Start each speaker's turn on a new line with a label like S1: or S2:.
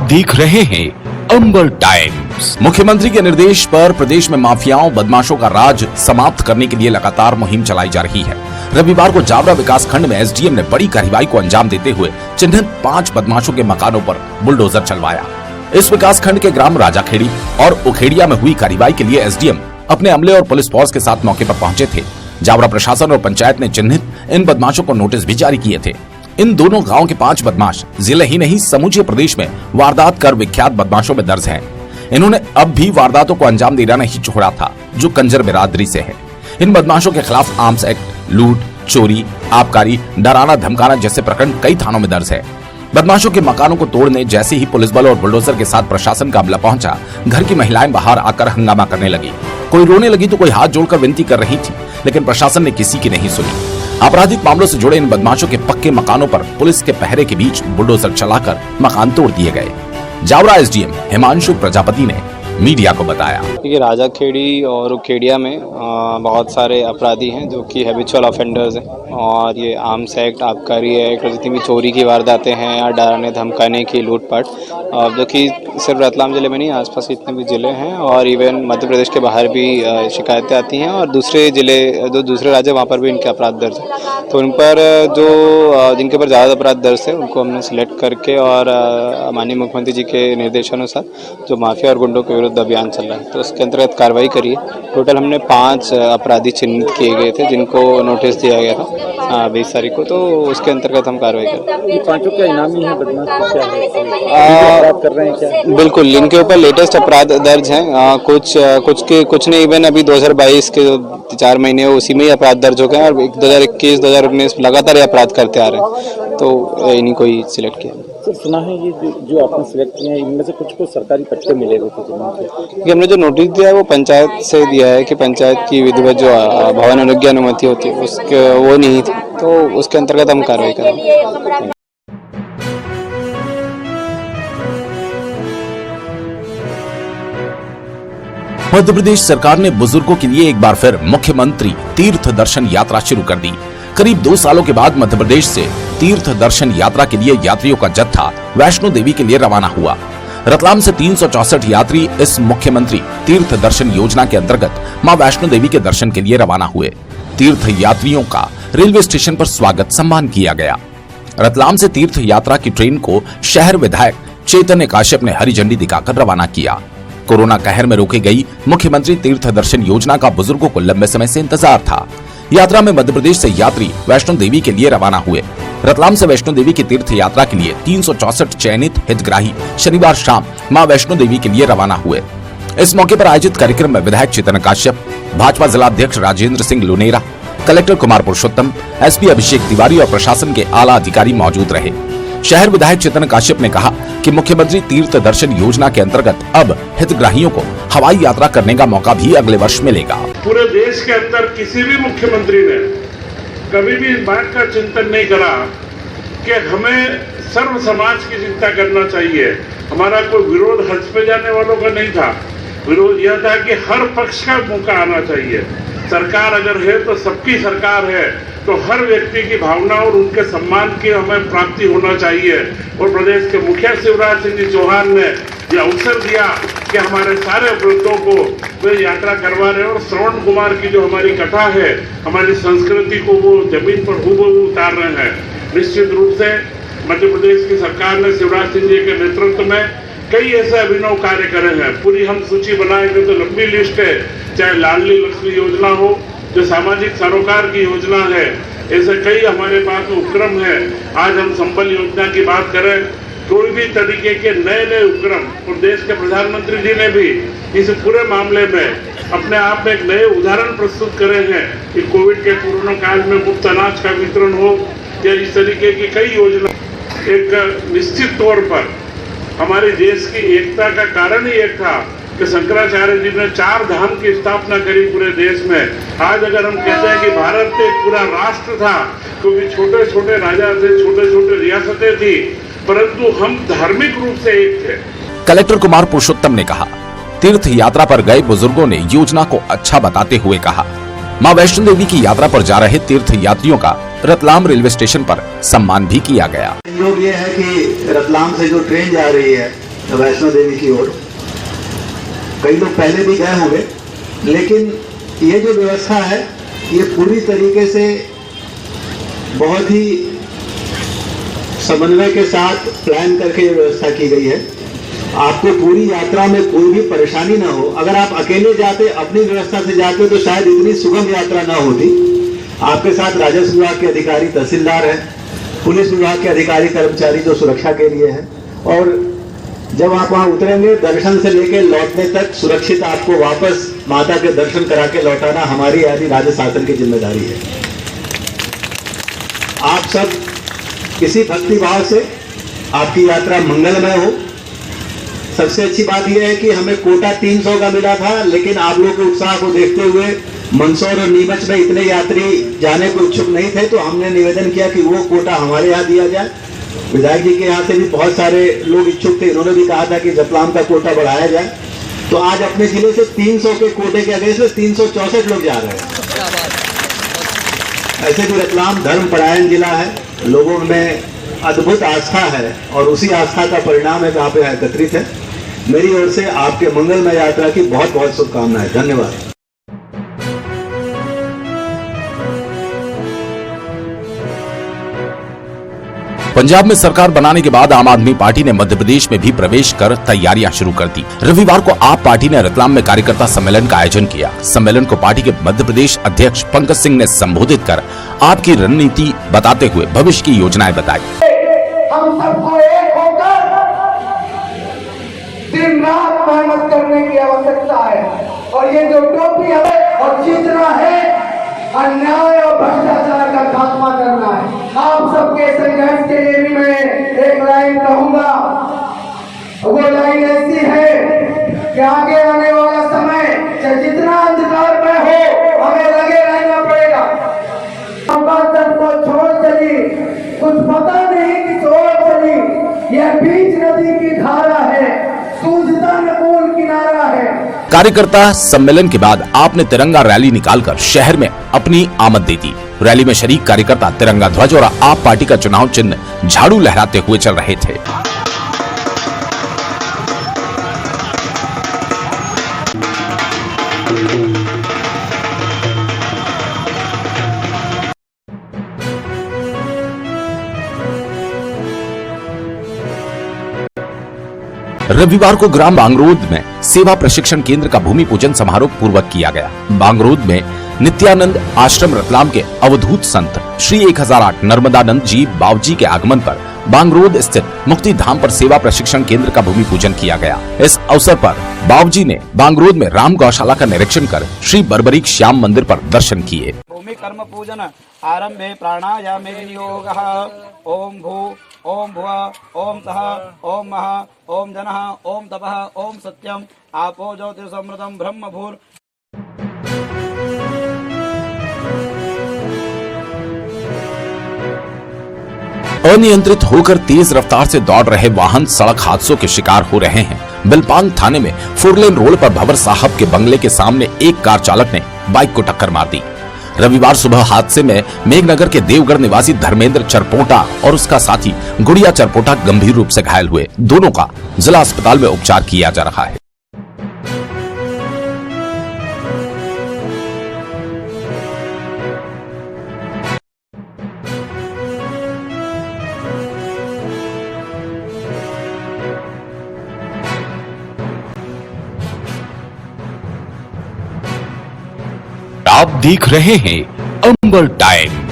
S1: देख रहे हैं अंबर टाइम्स। मुख्यमंत्री के निर्देश पर प्रदेश में माफियाओं बदमाशों का राज समाप्त करने के लिए लगातार मुहिम चलाई जा रही है। रविवार को जावरा विकास खंड में एसडीएम ने बड़ी कार्रवाई को अंजाम देते हुए चिन्हित 5 बदमाशों के मकानों पर बुलडोजर चलवाया। इस विकास खंड के ग्राम राजाखेड़ी और उखेड़िया में हुई कार्रवाई के लिए एसडीएम अपने अमले और पुलिस फोर्स के साथ मौके पर पहुंचे थे। जावरा प्रशासन और पंचायत ने चिन्हित इन बदमाशों को नोटिस भी जारी किए थे। इन दोनों गांव के 5 बदमाश जिले ही नहीं समूचे प्रदेश में वारदात कर विख्यात बदमाशों में दर्ज हैं। इन्होंने अब भी वारदातों को अंजाम देना नहीं छोड़ा था, जो कंजर बिरादरी से है। इन बदमाशों के खिलाफ आर्म्स एक्ट, लूट, चोरी, आबकारी, डराना धमकाना जैसे प्रकरण कई थानों में दर्ज है। बदमाशों के मकानों को तोड़ने जैसे ही पुलिस बल और बुलडोजर के साथ प्रशासन का अमला पहुंचा, घर की महिलाएं बाहर आकर हंगामा करने लगी। कोई रोने लगी तो कोई हाथ जोड़कर विनती कर रही थी, लेकिन प्रशासन ने किसी की नहीं सुनी। आपराधिक मामलों से जुड़े इन बदमाशों के पक्के मकानों पर पुलिस के पहरे के बीच बुलडोजर चलाकर मकान तोड़ दिए गए। जावरा एसडीएम हिमांशु प्रजापति ने मीडिया को बताया
S2: कि राजाखेड़ी और उखेड़िया में बहुत सारे अपराधी हैं जो कि हैबिचुअल ऑफेंडर्स हैं, और ये आर्म्स एक्ट, आबकारी एक्ट और जितनी भी चोरी की वारदातें हैं या डराने धमकाने की लूटपाट, जो कि सिर्फ रतलाम जिले में नहीं, आसपास जितने भी ज़िले हैं और इवन मध्य प्रदेश के बाहर भी शिकायतें आती हैं, और दूसरे ज़िले जो दूसरे राज्य वहाँ पर भी इनके अपराध दर्ज हैं। तो उन पर जो जिनके ऊपर ज़्यादा अपराध दर्ज है उनको हमने सिलेक्ट करके और माननीय मुख्यमंत्री जी के निर्देशानुसार जो माफिया और गुंडों के विरुद्ध अभियान चल रहा है, तो उसके अंतर्गत कार्रवाई करी है। टोटल हमने 5 अपराधी चिन्हित किए गए थे जिनको नोटिस दिया गया था 20 तारीख को, तो उसके अंतर्गत हम कार्रवाई कर रहे हैं।
S3: ये 5 क्या इनामी है, बदमाश क्या है, अपराध कर रहे हैं क्या?
S2: बिल्कुल, इनके ऊपर लेटेस्ट अपराध दर्ज हैं। कुछ ने इवन अभी 2022 के 4 महीने उसी में ही अपराध दर्ज हो गए और 2021, 2019 लगातार ये अपराध करते आ रहे हैं, तो इन्हीं को ही सिलेक्ट किया।
S3: सर, सुना है ये जो आपने सिलेक्ट किया है इनमें से कुछ को सरकारी पट्टे मिले हुए थे।
S2: हमने जो नोटिस दिया है वो पंचायत से दिया है कि पंचायत की विधिवत जो भवन अनुज्ञा अनुमति होती है उसके वो नहीं थी, तो उसके अंतर्गत हम कार्रवाई करेंगे।
S1: मध्य प्रदेश सरकार ने बुजुर्गों के लिए एक बार फिर मुख्यमंत्री तीर्थ दर्शन यात्रा शुरू कर दी। करीब 2 सालों के बाद मध्य प्रदेश से तीर्थ दर्शन यात्रा के लिए यात्रियों का जत्था वैष्णो देवी के लिए रवाना हुआ। रतलाम से 364 यात्री इस मुख्यमंत्री तीर्थ दर्शन योजना के अंतर्गत मां वैष्णो देवी के दर्शन के लिए रवाना हुए। तीर्थ यात्रियों का रेलवे स्टेशन पर स्वागत सम्मान किया गया। रतलाम से तीर्थ यात्रा की ट्रेन को शहर विधायक चैतन्य काश्यप ने हरी झंडी दिखाकर रवाना किया। कोरोना कहर में रोकी गई मुख्यमंत्री तीर्थ दर्शन योजना का बुजुर्गों को लंबे समय से इंतजार था। यात्रा में मध्य प्रदेश से यात्री वैष्णो देवी के लिए रवाना हुए। रतलाम से वैष्णो देवी की तीर्थ यात्रा के लिए 364 चयनित हितग्राही शनिवार शाम मां वैष्णो देवी के लिए रवाना हुए। इस मौके पर आयोजित कार्यक्रम में विधायक चैतन्य काश्यप, भाजपा जिला अध्यक्ष राजेंद्र सिंह लुनेरा, कलेक्टर कुमार पुरुषोत्तम, एसपी अभिषेक तिवारी और प्रशासन के आला अधिकारी मौजूद रहे। शहर विधायक चैतन्य काश्यप ने कहा कि मुख्यमंत्री तीर्थ दर्शन योजना के अंतर्गत अब हितग्राहियों को हवाई यात्रा करने का मौका भी अगले वर्ष मिलेगा।
S4: पूरे देश के अंदर किसी भी मुख्यमंत्री ने कभी भी इस बात का चिंतन नहीं करा कि हमें सर्व समाज की चिंता करना चाहिए। हमारा कोई विरोध हज पे जाने वालों का नहीं था, विरोध यह था कि हर पक्ष का मौका आना चाहिए। सरकार अगर है तो सबकी सरकार है, तो हर व्यक्ति की भावना और उनके सम्मान की हमें प्राप्ति होना चाहिए। और प्रदेश के मुखिया शिवराज सिंह जी चौहान ने यह अवसर दिया कि हमारे सारे वृद्धों को वे यात्रा करवा रहे हैं, और श्रवण कुमार की जो हमारी कथा है, हमारी संस्कृति को वो जमीन पर हूबहू उतार रहे हैं। निश्चित रूप से मध्य प्रदेश की सरकार ने शिवराज सिंह जी के नेतृत्व में कई ऐसे अभिनव कार्य करे हैं। पूरी हम सूची बनाएंगे तो लंबी लिस्ट है, चाहे लाडली लक्ष्मी योजना हो, जो सामाजिक सरोकार की योजना है, ऐसे कई हमारे पास उपक्रम है। आज हम संबल योजना की बात करें, कोई भी तरीके के नए नए उपक्रम, और देश के प्रधानमंत्री जी ने भी इस पूरे मामले में अपने आप में एक नए उदाहरण प्रस्तुत करे हैं कि कोविड के कोरोना काल में मुफ्त अनाज का वितरण हो, या इस तरीके की कई योजना। एक निश्चित तौर पर हमारे देश की एकता का कारण ही एक था कि शंकराचार्य जी ने 4 धाम की स्थापना करी पूरे देश में। आज अगर हम कहते हैं कि भारत एक पूरा राष्ट्र था, क्योंकि छोटे छोटे राजा थे, छोटे छोटे रियासतें थी, परंतु हम धार्मिक रूप से एक थे।
S1: कलेक्टर कुमार पुरुषोत्तम ने कहा, तीर्थ यात्रा पर गए बुजुर्गों ने योजना को अच्छा बताते हुए कहा, मां वैष्णो देवी की यात्रा पर जा रहे तीर्थ यात्रियों का रतलाम रेलवे स्टेशन पर सम्मान भी किया गया।
S5: योग ये है कि रतलाम से जो ट्रेन जा रही है वैष्णो देवी की ओर। कई लोग पहले भी गए होंगे, लेकिन ये जो व्यवस्था है ये पूरी तरीके से बहुत ही समन्वय के साथ प्लान करके ये व्यवस्था की गई है। आपको पूरी यात्रा में कोई भी परेशानी ना हो। अगर आप अकेले जाते, अपनी व्यवस्था से जाते, तो शायद इतनी सुगम यात्रा ना होती। आपके साथ राजस्व विभाग के अधिकारी, तहसीलदार हैं, पुलिस विभाग के अधिकारी कर्मचारी जो सुरक्षा के लिए हैं, और जब आप वहां उतरेंगे, दर्शन से लेकर लौटने तक सुरक्षित आपको वापस माता के दर्शन करा के लौटाना हमारी यानी राज्य शासन की जिम्मेदारी है। आप सब इसी भक्ति भाव से आपकी यात्रा मंगलमय हो। सबसे अच्छी बात यह है कि हमें कोटा 300 का मिला था, लेकिन आप लोगों के उत्साह को देखते हुए मंदसौर और नीमच में इतने यात्री जाने को इच्छुक नहीं थे, तो हमने निवेदन किया कि वो कोटा हमारे यहाँ दिया जाए। विधायक जी के यहाँ से भी बहुत सारे लोग इच्छुक थे, इन्होंने भी कहा था कि रतलाम का कोटा बढ़ाया जाए। तो आज अपने जिले से 300 के कोटे के अगेंस्ट में 364 लोग जा रहे हैं। ऐसे भी रतलाम धर्मपरायण जिला है, लोगों में अद्भुत आस्था है, और उसी आस्था का परिणाम है जहाँ पे एकत्रित है। मेरी ओर से आपके मंगलमय यात्रा की बहुत बहुत शुभकामनाएं। धन्यवाद।
S1: पंजाब में सरकार बनाने के बाद आम आदमी पार्टी ने मध्य प्रदेश में भी प्रवेश कर तैयारियां शुरू कर दी। रविवार को आप पार्टी ने रतलाम में कार्यकर्ता सम्मेलन का आयोजन किया। सम्मेलन को पार्टी के मध्य प्रदेश अध्यक्ष पंकज सिंह ने संबोधित कर आपकी रणनीति बताते हुए भविष्य की योजनाएं बताई।
S6: हम सबको एक होकर दिन रात मेहनत करने की आवश्यकता है, और ये जो टोपी है और चित्र है, अन्याय और भ्रष्टाचार का खात्मा करना है। आप सबके संघर्ष के लिए भी मैं एक लाइन कहूंगा। वो लाइन ऐसी है कि आगे आने वाला समय चाहे जितना अंधकार में हो, हमें लगे रहना पड़ेगा। को छोड़ चली, कुछ पता नहीं कि छोड़ चली, यह बीच नदी की धारा है, सूझता न पुल किनारा है।
S1: कार्यकर्ता सम्मेलन के बाद आपने तिरंगा रैली निकालकर शहर में अपनी आमद दी थी। रैली में शरीक कार्यकर्ता तिरंगा ध्वज और आप पार्टी का चुनाव चिन्ह झाड़ू लहराते हुए चल रहे थे। रविवार को ग्राम बांगरोद में सेवा प्रशिक्षण केंद्र का भूमि पूजन समारोह पूर्वक किया गया। बांगरोद में नित्यानंद आश्रम रतलाम के अवधूत संत श्री 1008 नर्मदानंद जी बावजी के आगमन पर बांगरोद स्थित मुक्ति धाम पर सेवा प्रशिक्षण केंद्र का भूमि पूजन किया गया। इस अवसर पर बावजी ने बांगरोद में राम गौशाला का निरीक्षण कर श्री बर्बरीक श्याम मंदिर पर दर्शन किए।
S7: भूमि कर्म पूजन आरंभे प्राणायामे विनियोगः। ओम भू ओम भुव ओम तः ओम महा ओम जनः ओम तपः ओम सत्यम आपो ज्योतिर्समृतम ब्रह्म भूर।
S1: अनियंत्रित होकर तेज रफ्तार से दौड़ रहे वाहन सड़क हादसों के शिकार हो रहे हैं। बिलपांग थाने में 4 लेन रोड पर भंवर साहब के बंगले के सामने एक कार चालक ने बाइक को टक्कर मार दी। रविवार सुबह हादसे में मेघनगर के देवगढ़ निवासी धर्मेंद्र चरपोटा और उसका साथी गुड़िया चरपोटा गंभीर रूप से घायल हुए। दोनों का जिला अस्पताल में उपचार किया जा रहा है। आप देख रहे हैं अंबर टाइम।